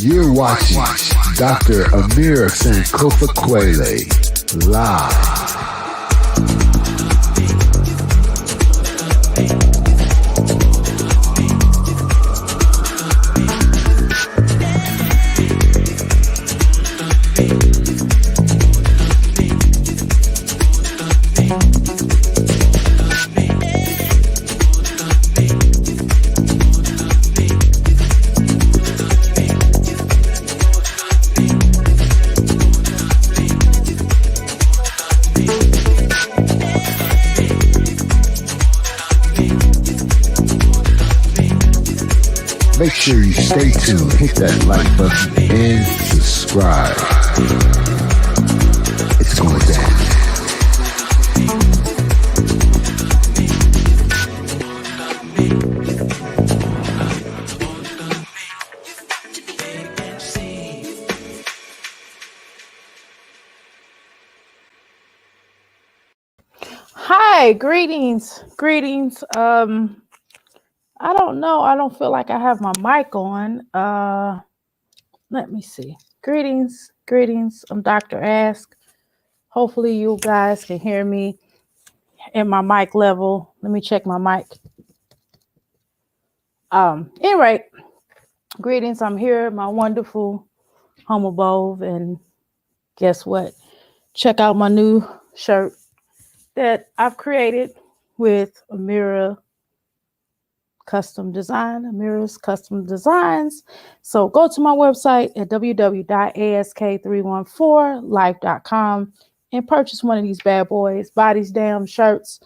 You're watching Dr. Amir Sankofa Kwele live. Make sure you stay tuned, hit that like button, and subscribe. It's going down. Hi, greetings. I don't know. I don't feel like I have my mic on. Let me see. Greetings. I'm Dr. Ask. Hopefully you guys can hear me at my mic level. Let me check my mic. Anyway, greetings. I'm here at my wonderful home abode, and guess what? Check out my new shirt that I've created with Amira's Custom Designs. So go to my website at www.ask314life.com and purchase one of these bad boys. Buy these damn shirts.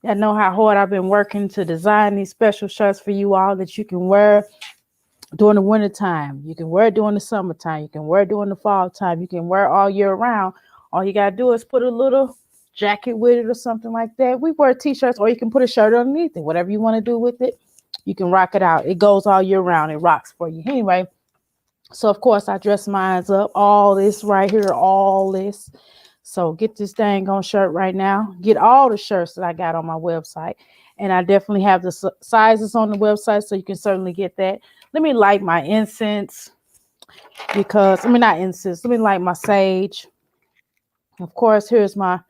I know how hard I've been working to design these special shirts for you all that you can wear during the winter time. You can wear it during the summertime. You can wear it during the fall time. You can wear it all year round. All you got to do is put a little jacket with it or something like that. We wear t-shirts, or you can put a shirt underneath it. Whatever you want to do with it, you can rock it out. It goes all year round. It rocks for you. Anyway, so of course I dress mine up. All this right here, all this. So get this dang on shirt right now. Get all the shirts that I got on my website. And I definitely have the sizes on the website, so you can certainly get that. Let me light my incense let me light my sage. Of course, here's my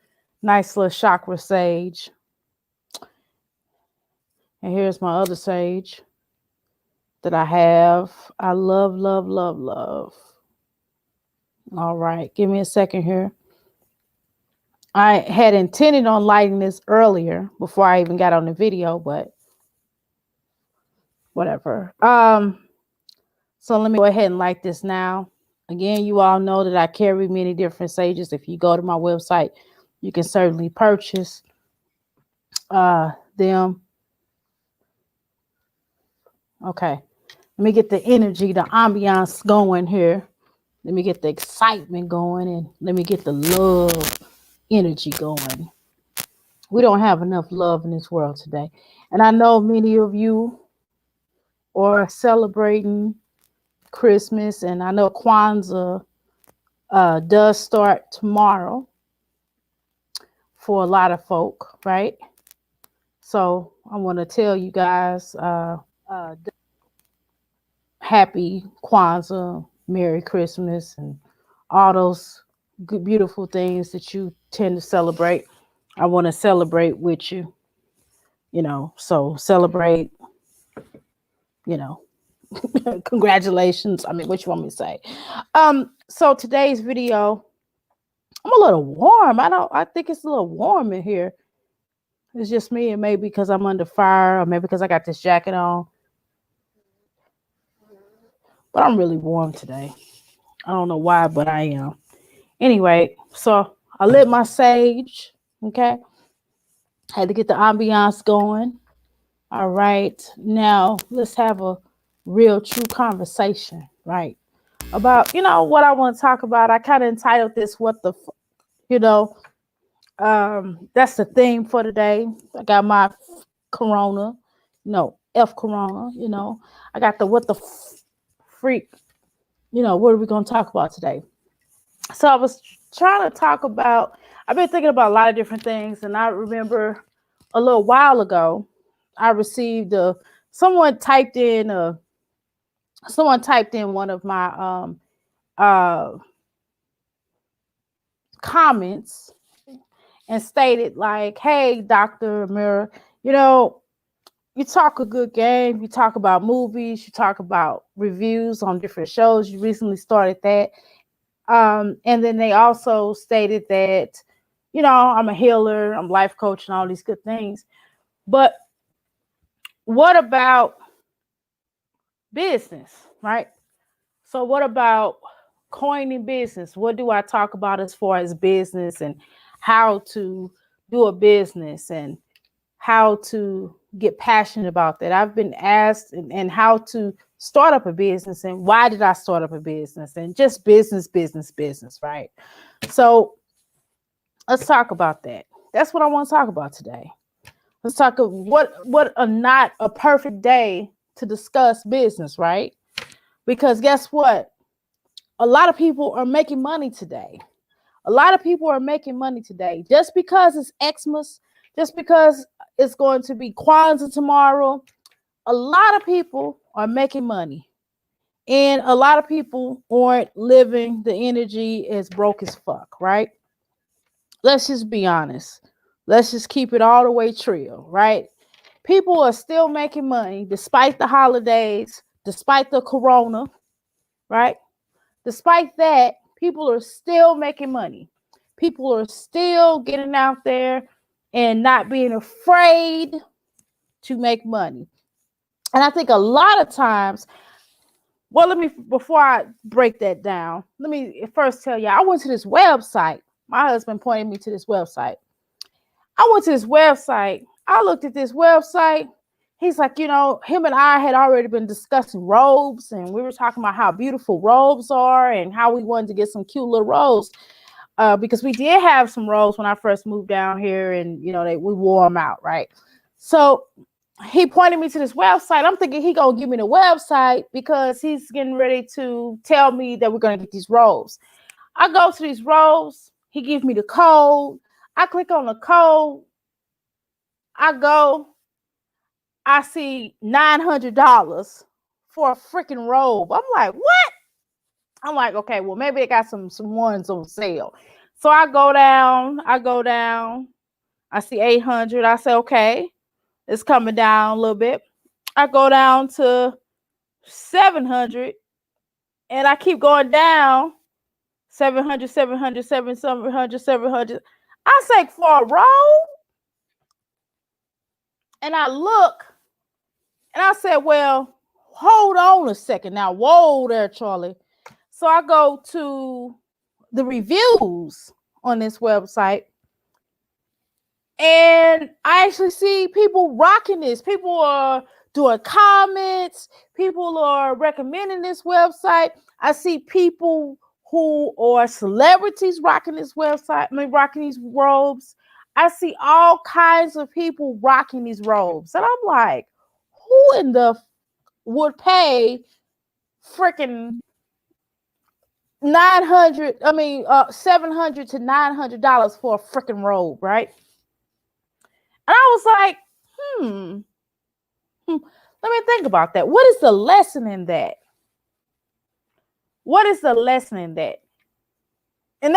nice little chakra sage. And here's my other sage that I have. I love. All right, give me a second here. I had intended on lighting this earlier before I even got on the video, but whatever. So let me go ahead and light this now. Again, you all know that I carry many different sages. If you go to my website, you can certainly purchase them. Okay, let me get the energy, the ambiance going here. Let me get the excitement going, and let me get the love energy going. We don't have enough love in this world today. And I know many of you are celebrating Christmas, and I know Kwanzaa does start tomorrow for a lot of folk, right? So I want to tell you guys happy Kwanzaa, Merry Christmas, and all those good, beautiful things that you tend to celebrate. I want to celebrate with you, so celebrate, congratulations. I mean, what you want me to say? So today's video, I'm a little warm. I think it's a little warm in here. It's just me, and maybe because I'm under fire, or maybe because I got this jacket on. But I'm really warm today. I don't know why, but I am. Anyway, so I lit my sage. Okay. Had to get the ambiance going. All right. Now let's have a real true conversation, right? About, what I want to talk about. I kind of entitled this, that's the theme for today. I got my Corona, F Corona, I got the what the freak, what are we going to talk about today? So I was trying to talk about, I've been thinking about a lot of different things. And I remember a little while ago, I received someone typed in a someone typed in one of my uh comments and stated like, hey, Dr. Amira, you know, you talk a good game, you talk about movies, you talk about reviews on different shows. You recently started that. And then they also stated that, you know, I'm a healer, I'm life coach and all these good things. But what about business, right? So what about coining business? What do I talk about as far as business and how to do a business and how to get passionate about that? I've been asked and how to start up a business and why did I start up a business and just business, right? So let's talk about that. That's what I want to talk about today. Let's talk about what a not a perfect day to discuss business, right? Because guess what? A lot of people are making money today. A lot of people are making money today. Just because it's Xmas, just because it's going to be Kwanzaa tomorrow, a lot of people are making money. And a lot of people aren't living the energy as broke as fuck, right? Let's just be honest. Let's just keep it all the way true, right? People are still making money despite the holidays, despite the corona, right? Despite that, people are still making money. People are still getting out there and not being afraid to make money. And I think a lot of times, well, before I break that down, let me first tell you, I went to this website. My husband pointed me to this website. I went to this website. I looked at this website. He's like, you know, him and I had already been discussing robes, and we were talking about how beautiful robes are and how we wanted to get some cute little robes. Because we did have some robes when I first moved down here, and you know, we wore them out, right? So he pointed me to this website. I'm thinking he gonna give me the website because he's getting ready to tell me that we're gonna get these robes. I go to these robes. He gives me the code. I click on the code. I see $900 for a freaking robe. I'm like, what? I'm like, okay, well, maybe they got some ones on sale. So I go down. I see 800. I say, okay, it's coming down a little bit. I go down to 700 and I keep going down. 700, 700, 700, 700. I say, for a robe. And I look and I said, well, hold on a second now. Whoa there, Charlie. So I go to the reviews on this website and I actually see people rocking this. People are doing comments. People are recommending this website. I see people who are celebrities rocking this website, rocking these robes. I see all kinds of people rocking these robes. And I'm like, who in the would pay freaking 700 to $900 for a freaking robe, right? And I was like, let me think about that. What is the lesson in that? What is the lesson in that? And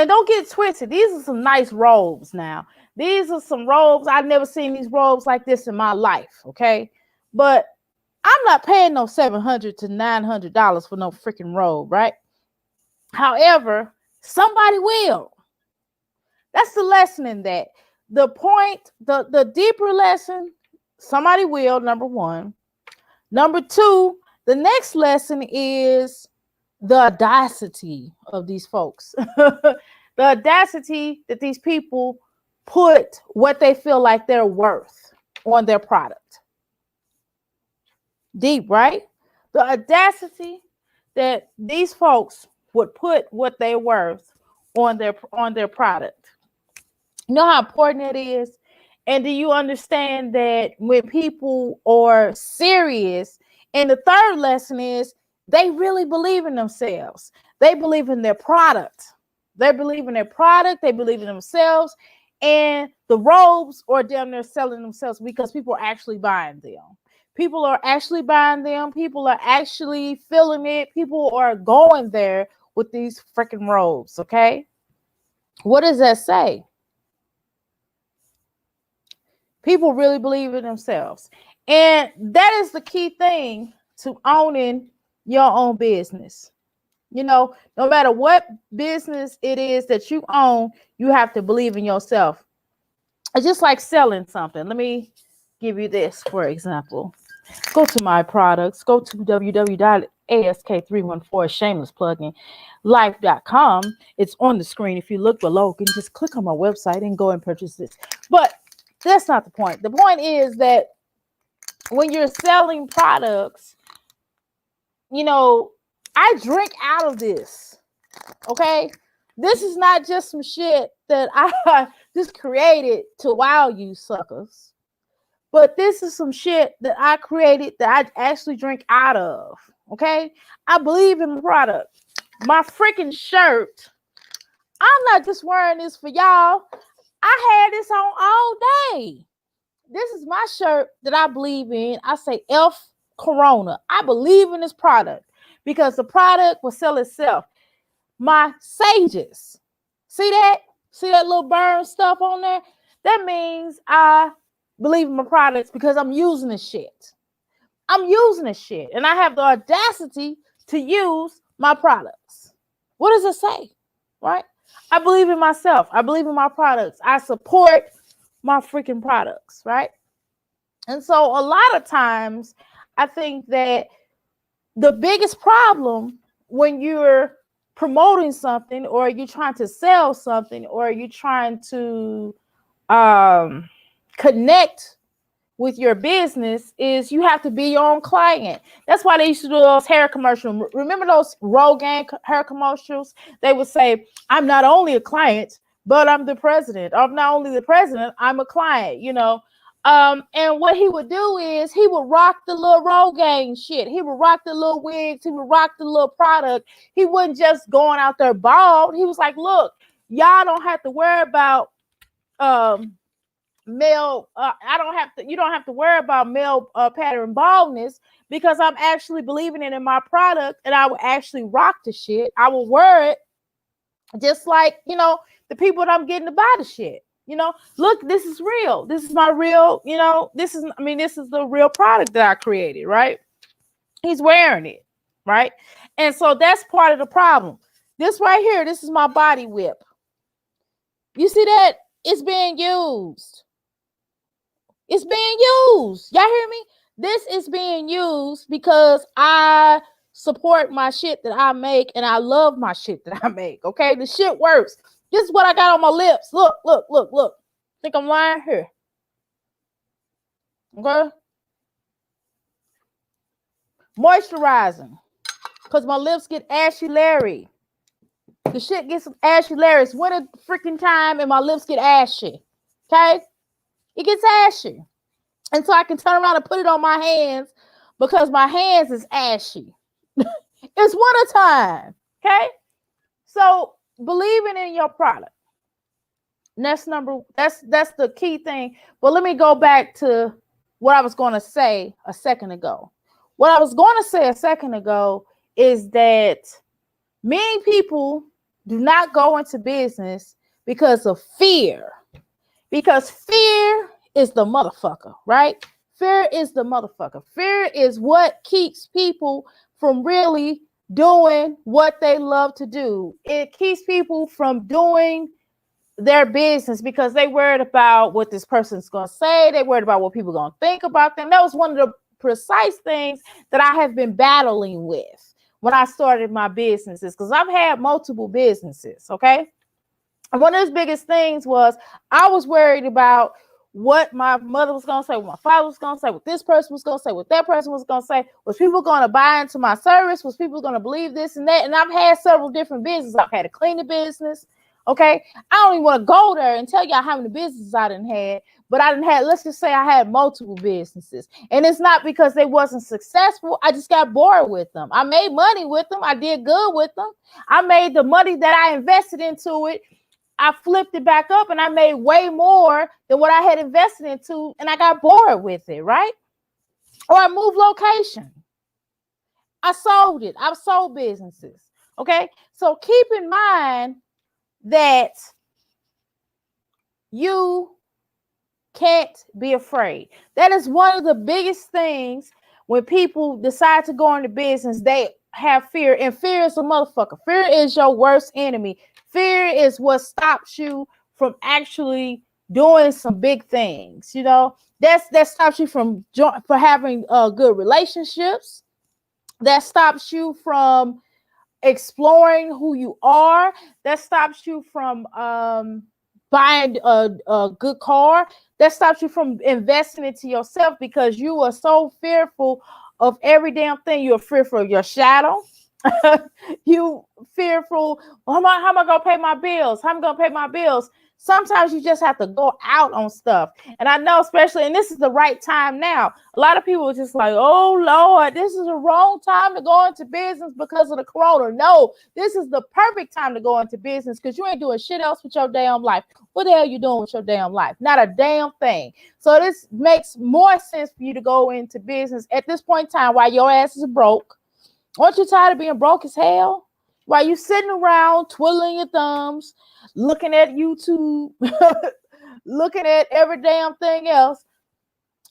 don't get twisted. These are some nice robes now. These are some robes. I've never seen these robes like this in my life, okay? But I'm not paying no $700 to $900 for no freaking robe, right? However, somebody will. That's the lesson in that. The point, the deeper lesson, somebody will, number one. Number two, the next lesson is the audacity of these folks. The audacity that these people put what they feel like they're worth on their product. Deep, right? The audacity that these folks would put what they're worth on their product. You know how important it is? And do you understand that when people are serious? And the third lesson is they really believe in themselves. They believe in their product. They believe in their product. They believe in themselves. And the robes are damn near selling themselves because people are actually buying them. People are actually buying them. People are actually feeling it. People are going there with these freaking robes, okay? What does that say? People really believe in themselves. And that is the key thing to owning your own business. You know, no matter what business it is that you own, you have to believe in yourself. It's just like selling something. Let me give you this, for example. Go to my products, go to www.ask314 shameless plugin life.com. It's on the screen. If you look below, you can just click on my website and go and purchase this. But that's not the point. The point is that when you're selling products, you know, I drink out of this. Okay. This is not just some shit that I just created to wow you suckers. But this is some shit that I created that I actually drink out of. Okay. I believe in the product. My freaking shirt. I'm not just wearing this for y'all. I had this on all day. This is my shirt that I believe in. I say F Corona. I believe in this product because the product will sell itself. My sages. See that? See that little burn stuff on there? That means I believe in my products because I'm using this shit. I'm using this shit. And I have the audacity to use my products. What does it say? Right? I believe in myself. I believe in my products. I support my freaking products, right? And so a lot of times I think that the biggest problem when you're promoting something or you're trying to sell something or you're trying to connect with your business is you have to be your own client. That's why they used to do those hair commercials. Remember those Rogaine hair commercials? They would say, I'm not only a client, but I'm the president. I'm not only the president, I'm a client, you know. And what he would do is he would rock the little Rogaine shit. He would rock the little wigs. He would rock the little product. He wasn't just going out there bald. He was like, look, y'all don't have to worry about male you don't have to worry about male pattern baldness because I'm actually believing it in my product and I will actually rock the shit. I will wear it just like, you know, the people that I'm getting to buy the shit. You know, look, this is real. This is my real, you know, this is the real product that I created, right? He's wearing it, right? And so that's part of the problem. This right here, this is my body whip. You see that? It's being used. It's being used. Y'all hear me? This is being used because I support my shit that I make and I love my shit that I make. Okay, the shit works. This is what I got on my lips. Look, look, look, look. Think I'm lying here. Okay. Moisturizing. Because my lips get ashy Larry. The shit gets ashy Larry. It's winter freaking time and my lips get ashy. Okay. It gets ashy. And so I can turn around and put it on my hands because my hands is ashy. It's winter time. Okay. So believing in your product. That's the key thing. But let me go back to what I was going to say a second ago. What I was going to say a second ago is that many people do not go into business because of fear. Because fear is the motherfucker, right? Fear is the motherfucker. Fear is what keeps people from really doing what they love to do. It keeps people from doing their business because they worried about what this person's going to say. They worried about what people are going to think about them. That was one of the precise things that I have been battling with when I started my businesses because I've had multiple businesses, okay? And one of those biggest things was I was worried about what my mother was going to say, what my father was going to say, what this person was going to say, what that person was going to say. Was people going to buy into my service? Was people going to believe this and that? And I've had several different businesses. I've had a cleaning business. Okay. I don't even want to go there and tell y'all how many businesses I done had, but I done had, let's just say I had multiple businesses. And it's not because they wasn't successful. I just got bored with them. I made money with them. I did good with them. I made the money that I invested into it. I flipped it back up and I made way more than what I had invested into and I got bored with it, right? or I moved location. I sold it. I've sold businesses. Okay. So keep in mind that you can't be afraid. That is one of the biggest things when people decide to go into business. They have fear, and fear is a motherfucker. Fear is your worst enemy. Fear is what stops you from actually doing some big things. You know, that stops you from having good relationships. That stops you from exploring who you are. That stops you from buying a good car. That stops you from investing into yourself because you are so fearful of every damn thing. You're fearful of your shadow. You fearful, how am I gonna pay my bills? How am I gonna pay my bills? Sometimes you just have to go out on stuff. And I know, especially, and this is the right time now. A lot of people are just like, oh Lord, this is the wrong time to go into business because of the corona. No, this is the perfect time to go into business because you ain't doing shit else with your damn life. What the hell you doing with your damn life? Not a damn thing. So this makes more sense for you to go into business at this point in time while your ass is broke. Aren't you tired of being broke as hell? While you sitting around twiddling your thumbs, looking at YouTube, looking at every damn thing else,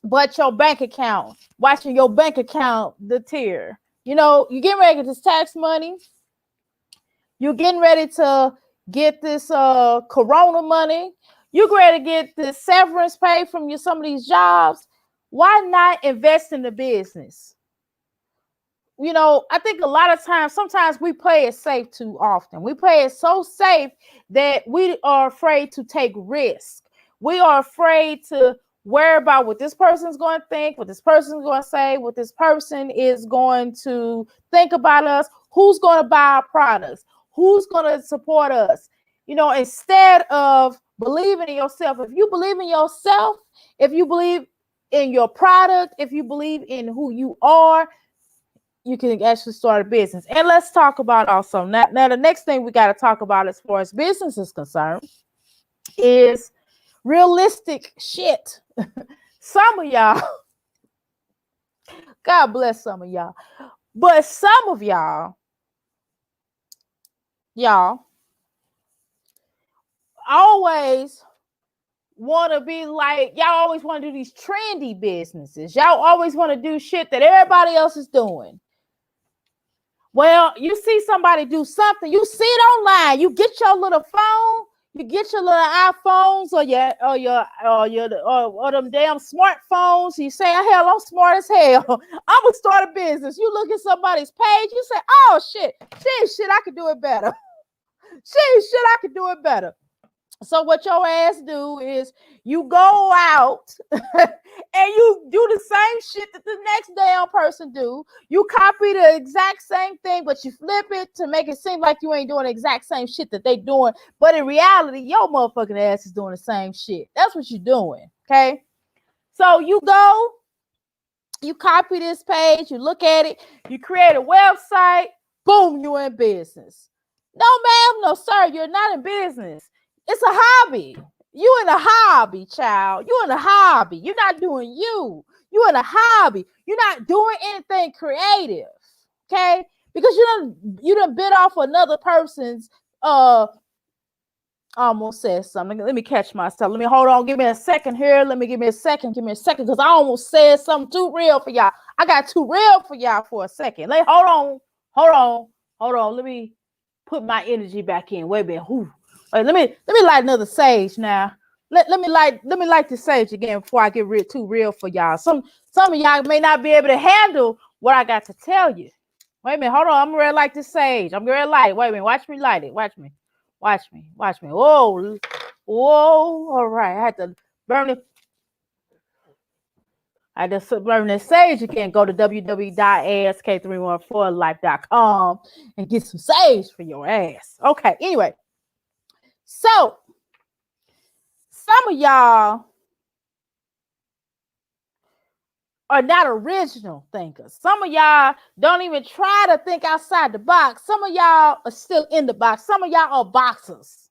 but your bank account, watching your bank account deter. You know, you're getting ready to get this tax money. You're getting ready to get this corona money. You're ready to get the severance pay from some of these jobs. Why not invest in the business? You know, I think a lot of times, sometimes we play it safe too often. We play it so safe that we are afraid to take risk. We are afraid to worry about what this person's going to think, what this person's going to say, what this person is going to think about us, who's going to buy our products, who's going to support us. You know, instead of believing in yourself, if you believe in yourself, if you believe in your product, if you believe in who you are, you can actually start a business. And let's talk about also now the next thing we got to talk about as far as business is concerned is realistic shit. Some of y'all, God bless some of y'all, but some of y'all always want to be like, y'all always want to do these trendy businesses. Y'all always want to do shit that everybody else is doing. Well, you see somebody do something, you see it online, you get your little phone, you get your little iPhones or them damn smartphones. You say, hell, I'm smart as hell. I'm gonna start a business. You look at somebody's page, you say, oh shit, I could do it better. I could do it better. So what your ass do is you go out and you do the same shit that the next damn person do. You copy the exact same thing, but you flip it to make it seem like you ain't doing the exact same shit that they doing. But in reality, your motherfucking ass is doing the same shit. That's what you're doing, okay? So you go, you copy this page, you look at it, you create a website, boom, you're in business. No, ma'am, no, sir, you're not in business. It's a hobby. You in a hobby, child. You in a hobby. You're not doing you. You in a hobby. You're not doing anything creative. Okay? Because you done bit off another person's almost said something. Let me catch myself. Let me hold on. Give me a second here. Give me a second, because I almost said something too real for y'all. I got too real for y'all for a second. Hold on. Let me put my energy back in. Wait a minute. Whew. Wait, let me light another sage now. Let me light the sage again before I get too real for y'all. Some of y'all may not be able to handle what I got to tell you. Wait a minute, hold on. I'm gonna light this sage. I'm gonna light it. Wait a minute, watch me light it. Watch me. Whoa. All right. I had to burn it. I just burn this sage again. Go to www.ask314life.com and get some sage for your ass. Okay, anyway. So, some of y'all are not original thinkers. Some of y'all don't even try to think outside the box. Some of y'all are still in the box. Some of y'all are boxers.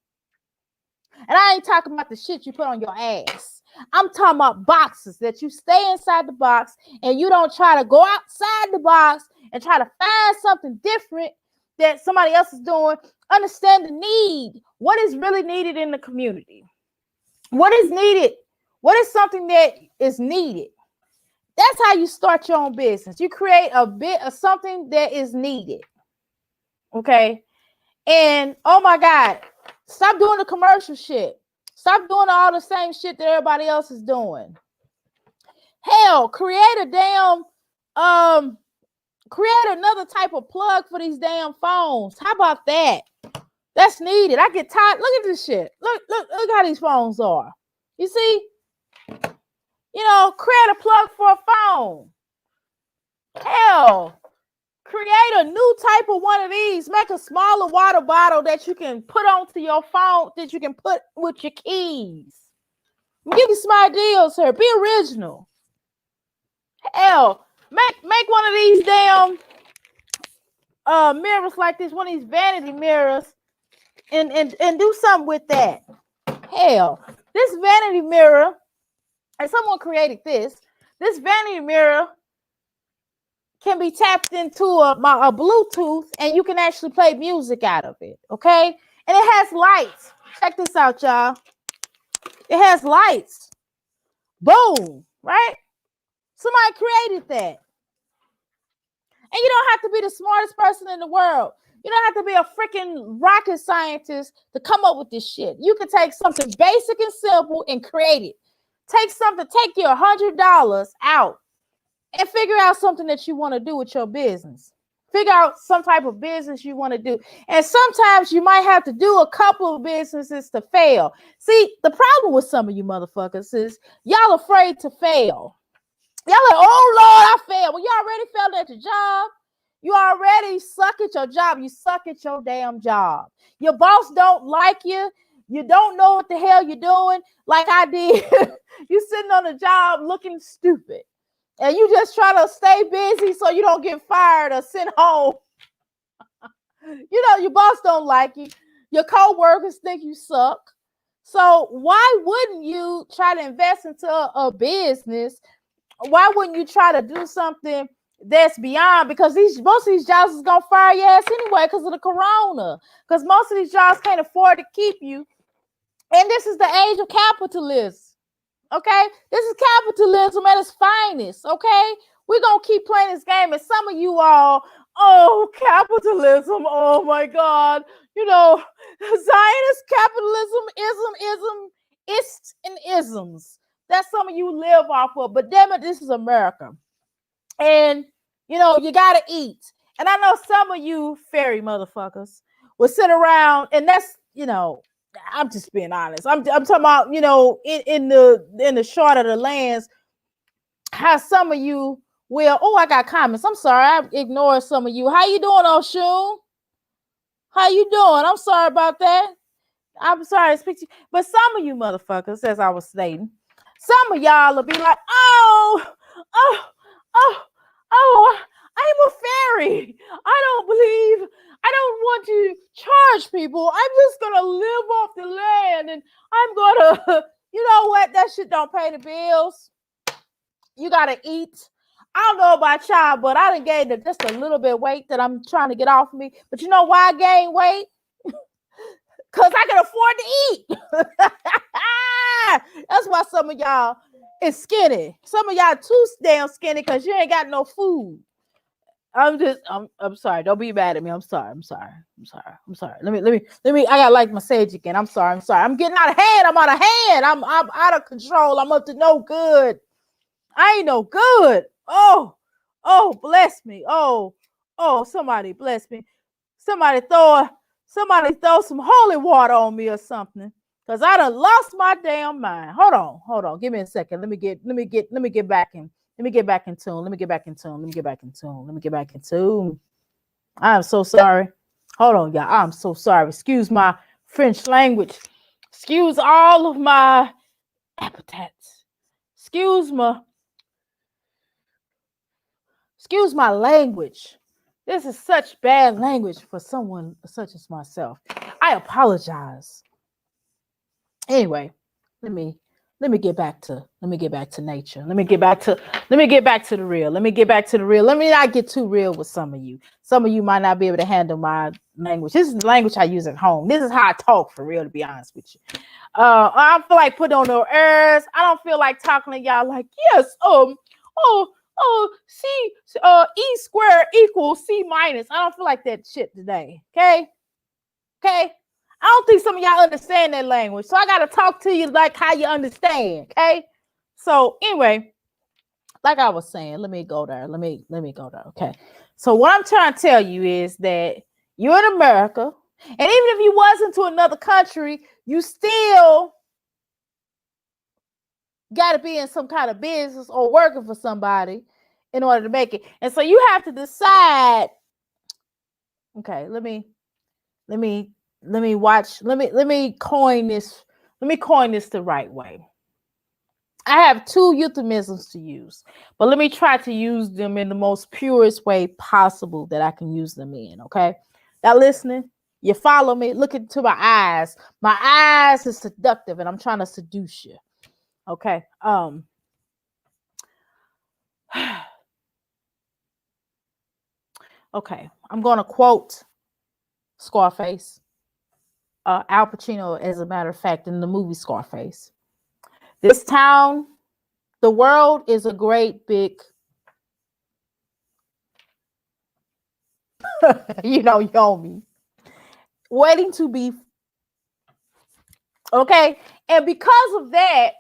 And I ain't talking about the shit you put on your ass. I'm talking about boxes that you stay inside the box and you don't try to go outside the box and try to find something different that somebody else is doing. Understand the need. What is really needed in the community? What is needed? What is something that is needed? That's how you start your own business. You create a bit of something that is needed. Okay. And oh my God, stop doing the commercial shit. Stop doing all the same shit that everybody else is doing. Hell, create another type of plug for these damn phones. How about that? That's needed. I get tired. Look at this shit. Look how these phones are. You see? You know, create a plug for a phone. Hell, create a new type of one of these. Make a smaller water bottle that you can put onto your phone, that you can put with your keys. I'm giving you some ideas here. Be original. Hell, make one of these damn mirrors like this, one of these vanity mirrors, and do something with that. Hell, this vanity mirror, and someone created this vanity mirror can be tapped into a Bluetooth, and you can actually play music out of it, okay? And it has lights. Check this out, y'all. It has lights. Boom, right? Somebody created that. And you don't have to be the smartest person in the world. You don't have to be a freaking rocket scientist to come up with this shit. You can take something basic and simple and create it. Take your $100 out and figure out something that you want to do with your business. Figure out some type of business you want to do. And sometimes you might have to do a couple of businesses to fail. See, the problem with some of you motherfuckers is y'all afraid to fail. Y'all like, oh Lord, I failed. Well, you already failed at your job. You already suck at your job. You suck at your damn job. Your boss don't like you. You don't know what the hell you're doing, like I did. You sitting on the job looking stupid. And you just try to stay busy so you don't get fired or sent home. You know, your boss don't like you. Your co-workers think you suck. So why wouldn't you try to invest into a business? Why wouldn't you try to do something that's beyond? Because most of these jobs is going to fire your ass anyway because of the corona. Because most of these jobs can't afford to keep you. And this is the age of capitalism. Okay? This is capitalism at its finest. Okay? We're going to keep playing this game. And some of you all, oh, capitalism. Oh, my God. You know, Zionist capitalism, ists and isms. That's some of you live off of. But damn it, this is America. And, you know, you got to eat. And I know some of you fairy motherfuckers will sit around, and that's, you know, I'm just being honest. I'm talking about, you know, in the short of the lands, how some of you will, oh, I got comments. I'm sorry, I ignored some of you. How you doing, Oshun? How you doing? I'm sorry about that. I'm sorry to speak to you. But some of you motherfuckers, as I was stating, some of y'all will be like, oh, I'm a fairy. I don't want to charge people. I'm just going to live off the land, and I'm going to, you know what? That shit don't pay the bills. You got to eat. I don't know about y'all, but I done gained just a little bit of weight that I'm trying to get off of me. But you know why I gained weight? Because I can afford to eat. That's why some of y'all is skinny. Some of y'all too damn skinny because you ain't got no food. I'm sorry. Don't be mad at me. I'm sorry. Let me. I gotta light my sage again. I'm sorry. I'm getting out of hand. I'm out of control. I'm up to no good. I ain't no good. Oh, bless me. Oh, somebody bless me. Somebody throw some holy water on me or something. Because I done lost my damn mind. Hold on. Give me a second. Let me get back in. Let me get back in tune. I'm so sorry. Hold on, y'all. I'm so sorry. Excuse my French language. Excuse all of my appetites. Excuse my language. This is such bad language for someone such as myself. I apologize. Anyway, let me let me get back to nature. Let me get back to the real. Let me get back to the real. Let me not get too real with some of you. Some of you might not be able to handle my language. This is the language I use at home. This is how I talk for real, to be honest with you. I don't feel like putting on no airs. I don't feel like talking to y'all like, yes, C, E squared equals C minus. I don't feel like that shit today. Okay. I don't think some of y'all understand that language. So I got to talk to you like how you understand. Okay. So anyway, like I was saying, let me go there. Let me go there. Okay. So what I'm trying to tell you is that you're in America, and even if you wasn't to another country, you still got to be in some kind of business or working for somebody in order to make it. And so you have to decide, okay, let me coin this the right way. I have two euphemisms to use, but let me try to use them in the most purest way possible that I can use them in. Okay. Now listening, you follow me, look into my eyes. My eyes is seductive and I'm trying to seduce you. Okay. Okay. I'm going to quote Scarface, Al Pacino, as a matter of fact, in the movie Scarface. This town, the world is a great big, Yomi, waiting to be, okay? And because of that,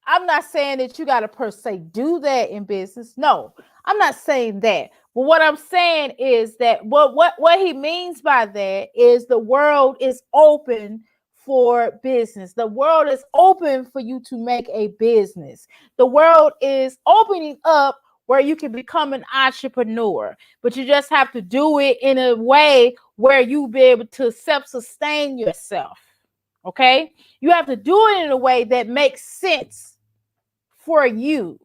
I'm not saying that you got to per se do that in business. No, I'm not saying that. But what I'm saying is that what he means by that is the world is open for business. The world is open for you to make a business. The world is opening up where you can become an entrepreneur, but you just have to do it in a way where you be able to self-sustain yourself. Okay? You have to do it in a way that makes sense for you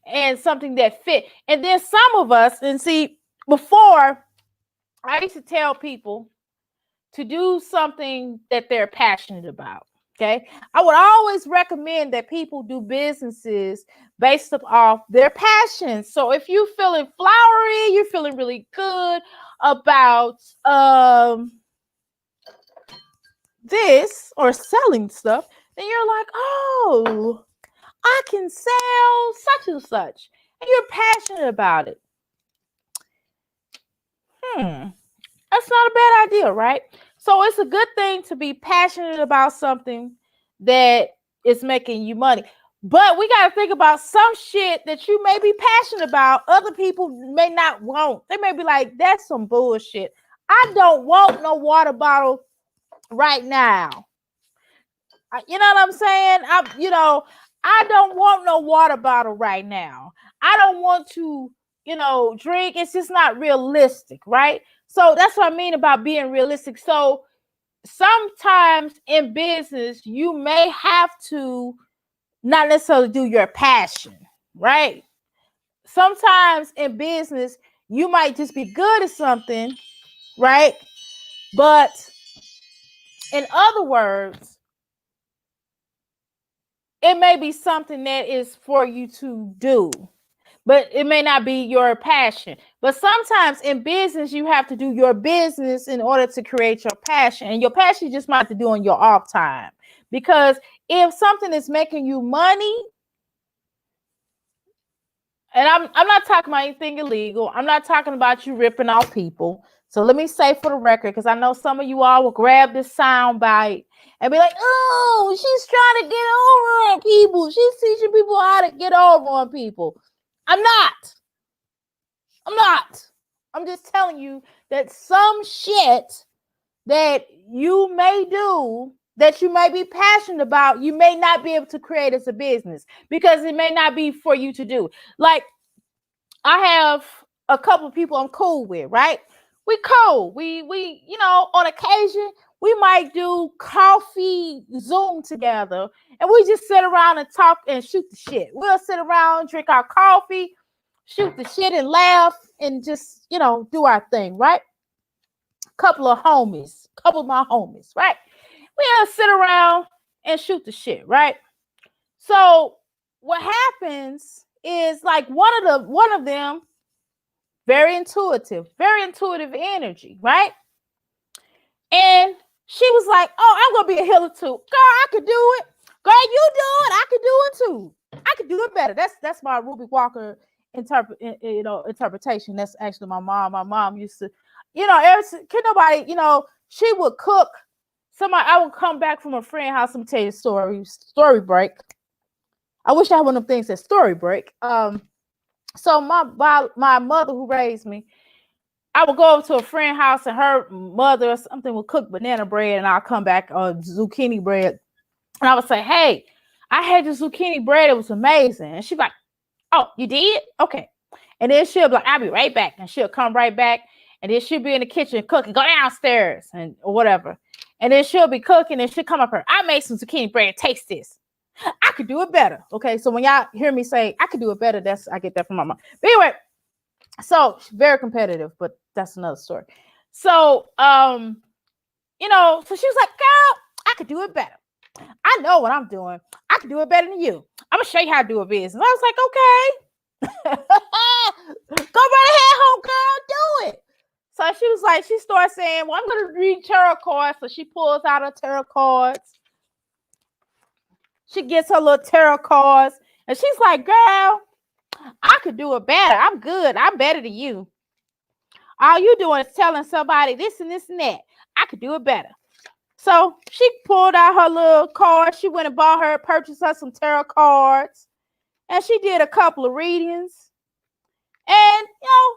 and something that fit. And then some of us, and see, before I used to tell people to do something that they're passionate about. Okay. I would always recommend that people do businesses based off their passions. So if you're feeling flowery, you're feeling really good about this or selling stuff, then you're like, oh, I can sell such and such, and you're passionate about it. That's not a bad idea, right? So it's a good thing to be passionate about something that is making you money. But we got to think about some shit that you may be passionate about. Other people may not want. They may be like, that's some bullshit. I don't want no water bottle right now. You know what I'm saying? I don't want no water bottle right now. I don't want to, drink. It's just not realistic, right? So that's what I mean about being realistic. So sometimes in business, you may have to not necessarily do your passion, right? Sometimes in business, you might just be good at something, right? But in other words, it may be something that is for you to do, but it may not be your passion. But sometimes in business, you have to do your business in order to create your passion. And your passion you just might have to do on your off time. Because if something is making you money, and I'm not talking about anything illegal. I'm not talking about you ripping off people. So let me say for the record, because I know some of you all will grab this sound bite and be like, oh, she's trying to get over on people. She's teaching people how to get over on people. I'm not. I'm just telling you that some shit that you may do, that you may be passionate about, you may not be able to create as a business because it may not be for you to do. Like, I have a couple of people I'm cool with, right? We cool. We on occasion, we might do coffee Zoom together and we just sit around and talk and shoot the shit. We'll sit around, drink our coffee, shoot the shit and laugh and just, do our thing, right? Couple of my homies, right? We gotta sit around and shoot the shit, right? So what happens is like one of them, very intuitive energy, right? And she was like, "Oh, I'm gonna be a healer too, girl. I could do it, girl. You do it. I could do it too. I could do it better." That's my Ruby Walker interpretation. That's actually my mom. My mom used to, could nobody, she would cook. I would come back from a friend house. Let me tell you a story break. I wish I had one of them things that story break. So my mother who raised me, I would go over to a friend's house and her mother or something would cook banana bread, and I'll come back zucchini bread. And I would say, "Hey, I had the zucchini bread. It was amazing." And she'd be like, "Oh, you did? Okay." And then she'll be like, "I'll be right back." And she'll come right back. And then she'll be in the kitchen cooking, go downstairs and or whatever. And then she'll be cooking and she'll come up here. "I made some zucchini bread. Taste this. I could do it better." Okay. So when y'all hear me say I could do it better, I get that from my mom. But anyway, so she's very competitive, but that's another story. So, so she was like, "Girl, I could do it better. I know what I'm doing. I can do it better than you. I'm gonna show you how to do a business." I was like, "Okay." Go right ahead, home girl, do it. So she was like, she starts saying, "Well, I'm gonna read tarot cards." So she pulls out her tarot cards. She gets her little tarot cards, and she's like, "Girl, I could do it better. I'm good. I'm better than you. All you doing is telling somebody this and this and that. I could do it better." So she pulled out her little card. She went and purchased her some tarot cards, and she did a couple of readings. And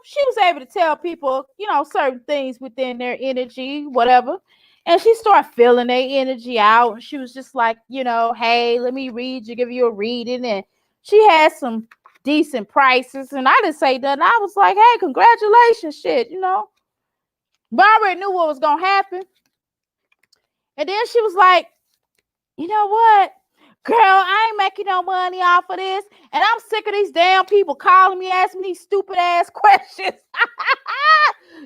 she was able to tell people, certain things within their energy, whatever. And she started feeling their energy out. And she was just like, "Hey, let me give you a reading." And she had some decent prices. And I didn't say nothing. I was like, "Hey, congratulations, shit, But I already knew what was going to happen. And then she was like, "You know what? Girl, I ain't making no money off of this. And I'm sick of these damn people calling me, asking me these stupid ass questions."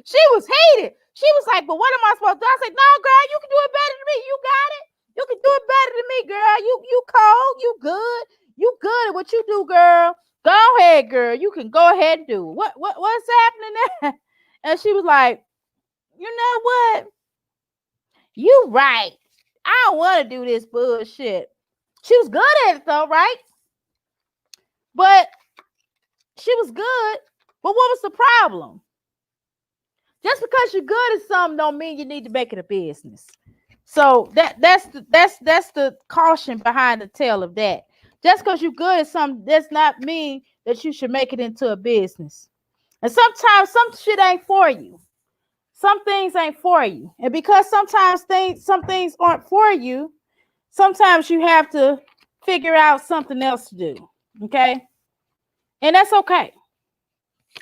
She was heated. She was like, "But what am I supposed to do?" I said, "No, girl, you can do it better than me. You got it. You can do it better than me, girl. You cold. You good. You good at what you do, girl. Go ahead, girl. You can go ahead and do it. What's happening there?" And she was like, "You know what? You right. I don't want to do this bullshit." She was good at it though, right? But she was good. But what was the problem? Just because you're good at something don't mean you need to make it a business. So that's the caution behind the tale of that. Just because you're good at something does not mean that you should make it into a business. And sometimes some shit ain't for you. Some things ain't for you. And because sometimes some things aren't for you, sometimes you have to figure out something else to do. Okay? And that's okay.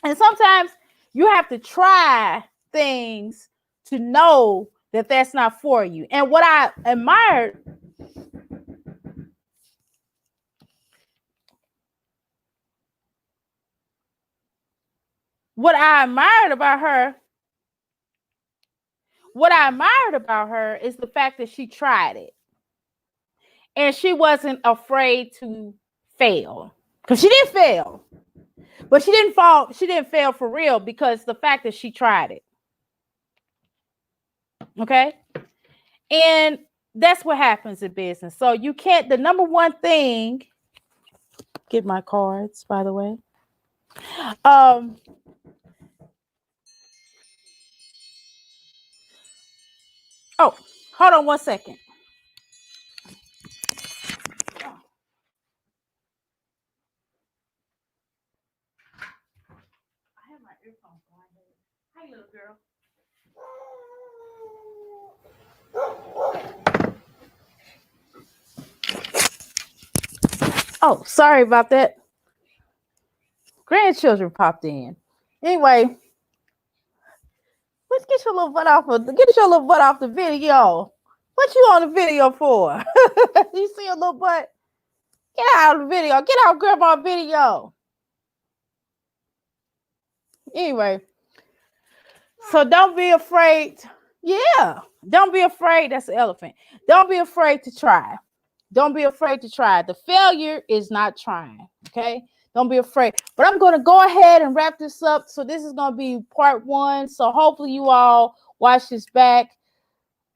And sometimes you have to try things to know that that's not for you. And what I admired about her is the fact that she tried it. And she wasn't afraid to fail. Because she did fail. But she didn't fail for real because the fact that she tried it. Okay? And that's what happens in business. So you can't, the number one thing, get my cards, by the way. Oh, hold on one second. I have my earphones on. Hi, little girl. Oh, sorry about that. Grandchildren popped in. Anyway, let's get your little butt off the video. What you on the video for? You see your little butt? Get out of the video. Get out, grandma video. Anyway, so don't be afraid Yeah. Don't be afraid. That's an elephant. Don't be afraid to try. Don't be afraid to try. The failure is not trying. Okay. Don't be afraid. But I'm going to go ahead and wrap this up. So this is going to be part 1. So hopefully you all watch this back.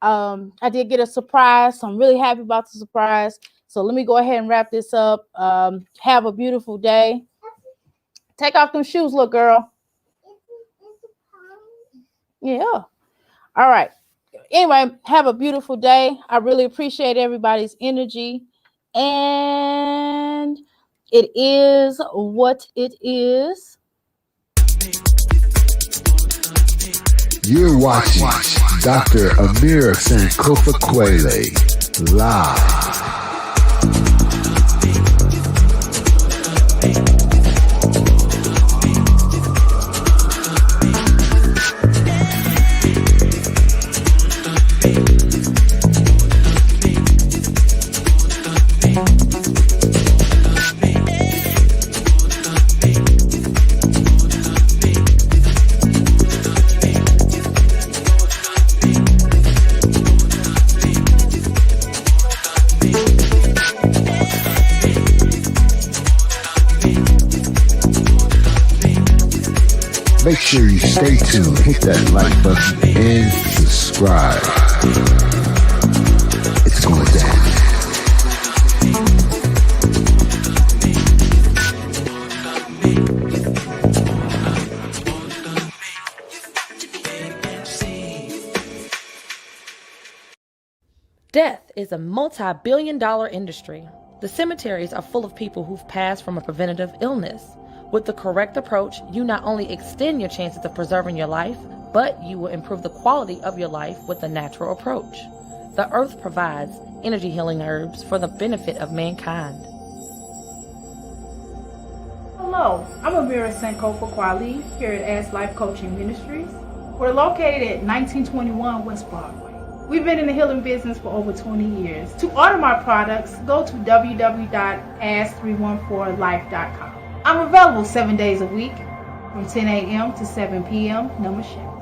I did get a surprise. So I'm really happy about the surprise. So let me go ahead and wrap this up. Have a beautiful day. Take off them shoes, little girl. Yeah. All right. Anyway, have a beautiful day. I really appreciate everybody's energy. And it is what it is. You're watching Dr. Amir Sankofa Kwele live. Make sure you stay tuned, hit that like button, and subscribe. It's going down. Death is a multi-billion-dollar industry. The cemeteries are full of people who've passed from a preventative illness. With the correct approach, you not only extend your chances of preserving your life, but you will improve the quality of your life with a natural approach. The earth provides energy healing herbs for the benefit of mankind. Hello, I'm Amira Sankofa Kweli here at Ask Life Coaching Ministries. We're located at 1921 West Broadway. We've been in the healing business for over 20 years. To order my products, go to www.ask314life.com. I'm available 7 days a week from 10 a.m. to 7 p.m. Namaste.